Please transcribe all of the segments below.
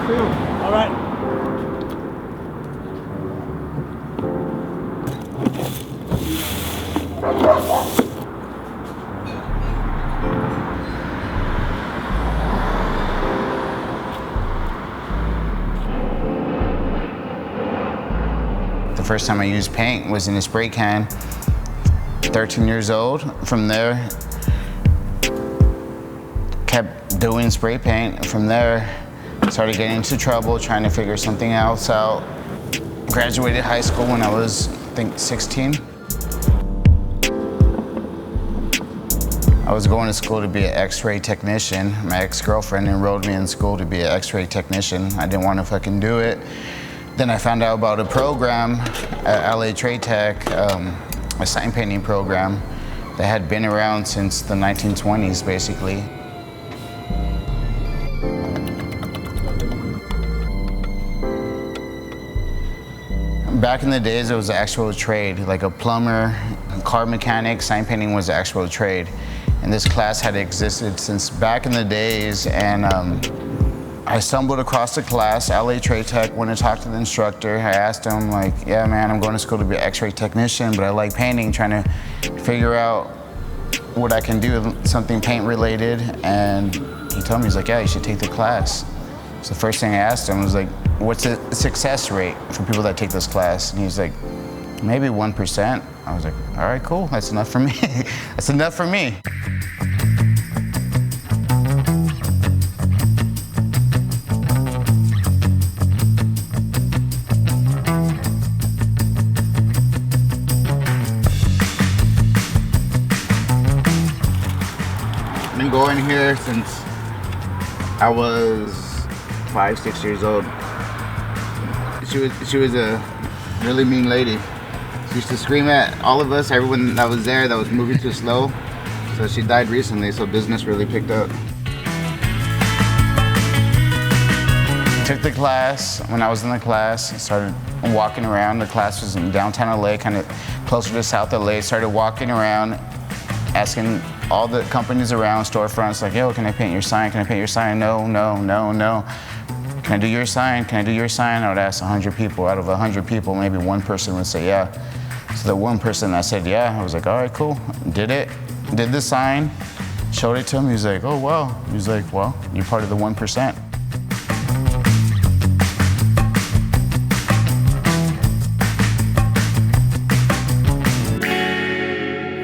film. All right. The first time I used paint was in a spray can, 13 years old. From there, kept doing spray paint. From there, started getting into trouble, trying to figure something else out. Graduated high school when I was, I think, 16. I was going to school to be an X-ray technician. My ex-girlfriend enrolled me in school to be an X-ray technician. I didn't want to fucking do it. Then I found out about a program at LA Trade Tech, a sign painting program that had been around since the 1920s, basically. Back in the days, it was an actual trade, like a plumber, car mechanic, sign painting was the actual trade. And this class had existed since back in the days, and I stumbled across the class, LA Trade Tech, went and talked to the instructor. I asked him, like, yeah, man, I'm going to school to be an X-ray technician, but I like painting, trying to figure out what I can do, something paint related. And he told me, he's like, yeah, you should take the class. So the first thing I asked him was like, what's the success rate for people that take this class? And he's like, maybe 1%. I was like, all right, cool, that's enough for me. That's enough for me. I've been going here since I was 5, 6 years old. She was a really mean lady. She used to scream at all of us, everyone that was there that was moving too slow. So she died recently, so business really picked up. Took the class. When I was in the class, I started walking around. The class was in downtown LA, kind of closer to South LA. Started walking around, asking all the companies around, storefronts, like, yo, can I paint your sign? Can I paint your sign? No, no, no, no. Can I do your sign? Can I do your sign? I would ask 100 people. Out of 100 people, maybe one person would say yeah. So the one person that said yeah, I was like, all right, cool. Did it, did the sign, showed it to him. He was like, oh, wow. He was like, well, you're part of the 1%.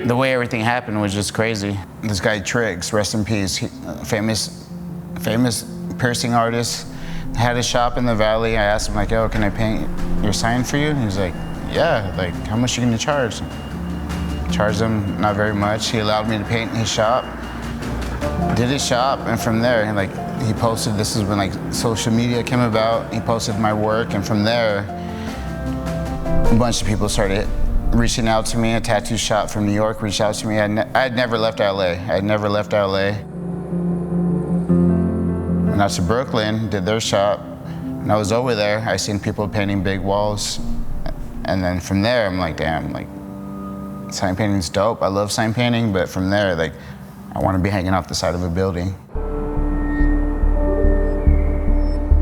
The way everything happened was just crazy. This guy Triggs, rest in peace, famous piercing artist, had a shop in the Valley. I asked him, like, yo, can I paint your sign for you? And he was like, yeah, like, how much are you gonna charge? Charged him not very much. He allowed me to paint his shop. Did his shop, and from there, like, he posted, this is when like social media came about, he posted my work, and from there, a bunch of people started reaching out to me. A tattoo shop from New York reached out to me. I had never left LA. I had never left LA. Went out to Brooklyn, did their shop. When I was over there, I seen people painting big walls. And then from there, I'm like, damn, like, sign painting's dope. I love sign painting, but from there, like, I want to be hanging off the side of a building.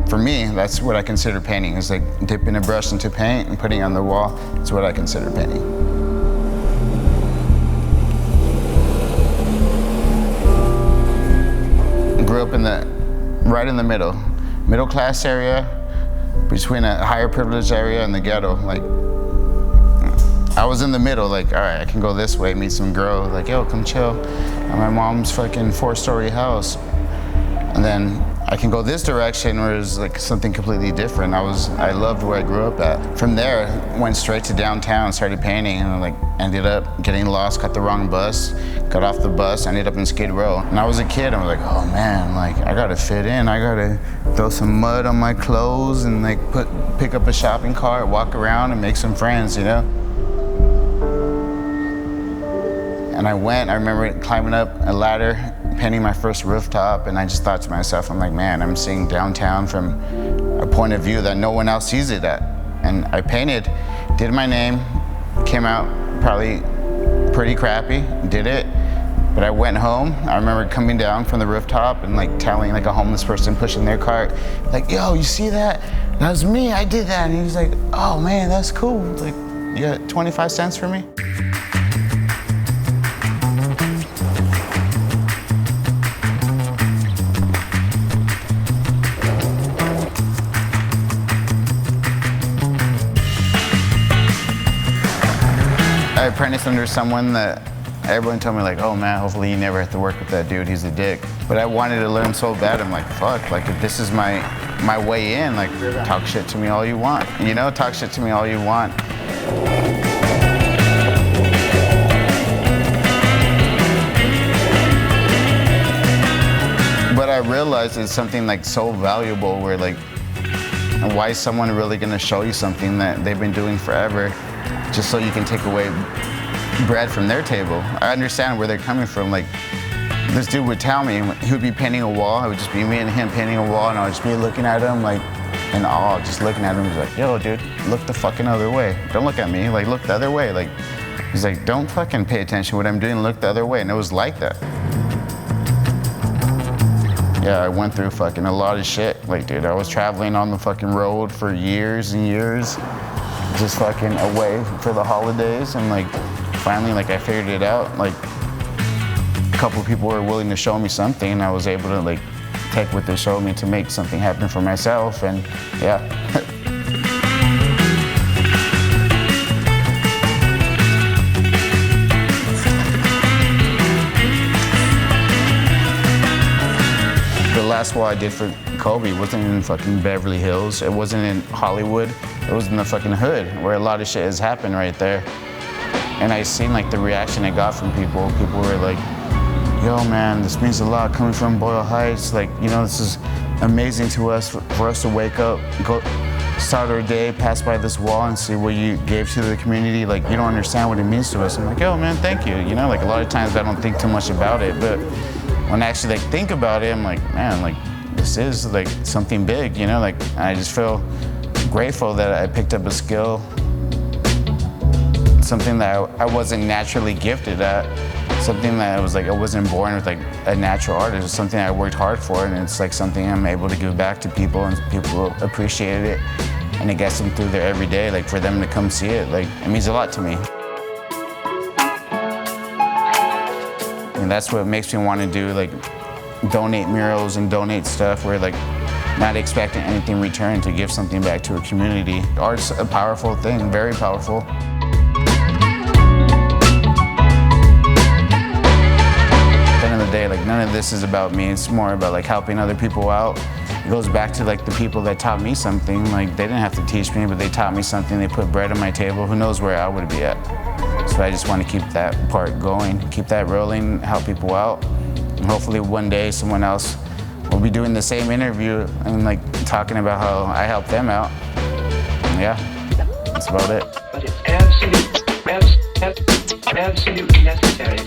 For me, that's what I consider painting. It's like dipping a brush into paint and putting it on the wall. That's what I consider painting. Grew up right in the middle class area, between a higher privilege area and the ghetto. Like, I was in the middle, like, all right, I can go this way, meet some girl, like, yo, come chill at my mom's fucking 4-story house. And then I can go this direction where it's like something completely different. I loved where I grew up at. From there, went straight to downtown, started painting, and like ended up getting lost, got the wrong bus, got off the bus, ended up in Skid Row. And I was a kid, I was like, oh man, like I gotta fit in, I gotta throw some mud on my clothes and like pick up a shopping cart, walk around and make some friends, you know? And I remember climbing up a ladder, painting my first rooftop, and I just thought to myself, I'm like, man, I'm seeing downtown from a point of view that no one else sees it at. And I painted, did my name, came out probably pretty crappy, did it, but But I went home. I remember coming down from the rooftop and like telling like a homeless person pushing their cart, like, yo, you see that? That was me, I did that. And he was like, oh man, that's cool. Like, you got 25 cents for me? I apprenticed under someone that everyone told me like, oh man, hopefully you never have to work with that dude, he's a dick. But I wanted to learn so bad, I'm like, fuck, like if this is my way in, like talk shit to me all you want, you know, talk shit to me all you want. But I realized it's something like so valuable where like, why is someone really gonna show you something that they've been doing forever just so you can take away bread from their table? I understand where they're coming from. Like, this dude would tell me, he would be painting a wall, it would just be me and him painting a wall, and I would just be looking at him like in awe, just looking at him. He's like, yo dude, look the fucking other way. Don't look at me, like look the other way. Like, he's like, don't fucking pay attention to what I'm doing, look the other way. And it was like that. Yeah, I went through fucking a lot of shit. Like, dude, I was traveling on the fucking road for years and years, just fucking away for the holidays, and like, finally, like I figured it out. Like, a couple people were willing to show me something, and I was able to like take what they showed me to make something happen for myself, and yeah. The last wall I did for Kobe wasn't in fucking Beverly Hills. It wasn't in Hollywood. It was in the fucking hood, where a lot of shit has happened right there. And I seen like the reaction I got from people. People were like, yo man, this means a lot coming from Boyle Heights. Like, you know, this is amazing to us, for us to wake up, go start our day, pass by this wall and see what you gave to the community. Like, you don't understand what it means to us. I'm like, yo man, thank you. You know, like a lot of times I don't think too much about it, but when I actually like think about it, I'm like, man, like this is like something big, you know? Like, I just feel grateful that I picked up a skill, something that I wasn't naturally gifted at, something that I was like, I wasn't born with like a natural art. It was something I worked hard for, and it's like something I'm able to give back to people, and people appreciated it, and it gets them through their everyday. Like, for them to come see it, like, it means a lot to me. And that's what makes me want to do, like, donate murals and donate stuff where, like, not expecting anything in return, to give something back to a community. Art's a powerful thing, very powerful. At the end of the day, like, none of this is about me. It's more about like helping other people out. It goes back to like the people that taught me something. Like, they didn't have to teach me, but they taught me something. They put bread on my table. Who knows where I would be at? So I just want to keep that part going, keep that rolling, help people out. And hopefully one day someone else will be doing the same interview and like talking about how I helped them out. Yeah, that's about it. But it's absolutely necessary.